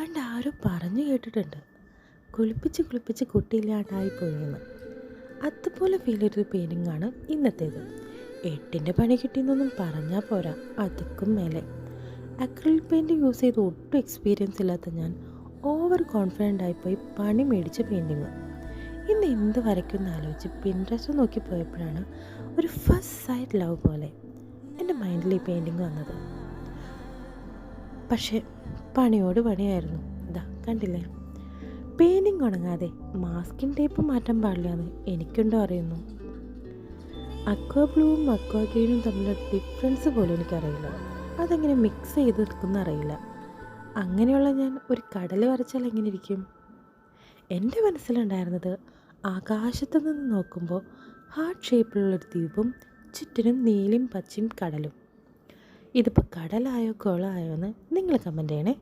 പണ്ട് ആരോ പറഞ്ഞു കേട്ടിട്ടുണ്ട്, കുളിപ്പിച്ച് കുളിപ്പിച്ച് കുട്ടിയില്ലാണ്ടായി പോയെന്ന്. അതുപോലെ ഫീൽ ചെയ്തൊരു പെയിൻറ്റിങ്ങാണ് ഇന്നത്തേത്. 8ൻ്റെ പണി കിട്ടിയെന്നൊന്നും പറഞ്ഞാൽ പോരാ, അതുക്കും മേലെ. അക്രിലിക് പെയിൻറ്റ് യൂസ് ചെയ്ത് ഒട്ടും എക്സ്പീരിയൻസ് ഇല്ലാത്ത ഞാൻ ഓവർ കോൺഫിഡൻ്റ് ആയിപ്പോയി പണി മേടിച്ച പെയിൻറ്റിങ്. ഇന്ന് എന്ത് വരയ്ക്കുമെന്ന് ആലോചിച്ച് പിൻട്രസ്റ്റ് നോക്കി പോയപ്പോഴാണ് ഒരു ഫസ്റ്റ് സൈഡ് ലവ് പോലെ എൻ്റെ മൈൻഡിൽ ഈ പെയിൻറ്റിങ് വന്നത്. പക്ഷേ പണിയോട് പണിയായിരുന്നു. ഇതാ കണ്ടില്ലേ, പെയിൻറ്റിങ് ഉണങ്ങാതെ മാസ്കിംഗ് ടേപ്പ് മാറ്റാൻ പാടില്ലെന്ന് എനിക്കുണ്ടോ അറിയുന്നു. അക്വാ ബ്ലൂവും അക്വാ ഗ്രീനും തമ്മിലുള്ള ഡിഫറൻസ് പോലും എനിക്കറിയില്ല. അതെങ്ങനെ മിക്സ് ചെയ്ത് നിൽക്കുന്ന അറിയില്ല. അങ്ങനെയുള്ള ഞാൻ ഒരു കടൽ വരച്ചാൽ എങ്ങനെ ഇരിക്കും? എൻ്റെ മനസ്സിലുണ്ടായിരുന്നത് ആകാശത്തു നിന്ന് നോക്കുമ്പോൾ ഹാർട്ട് ഷേപ്പിലുള്ളൊരു ദ്വീപും ചുറ്റിനും നീലയും പച്ചയും കടലും. ഇതിപ്പോൾ കടലായോ കുളമായോ എന്ന് നിങ്ങൾ കമൻറ്റ് ചെയ്യണേ.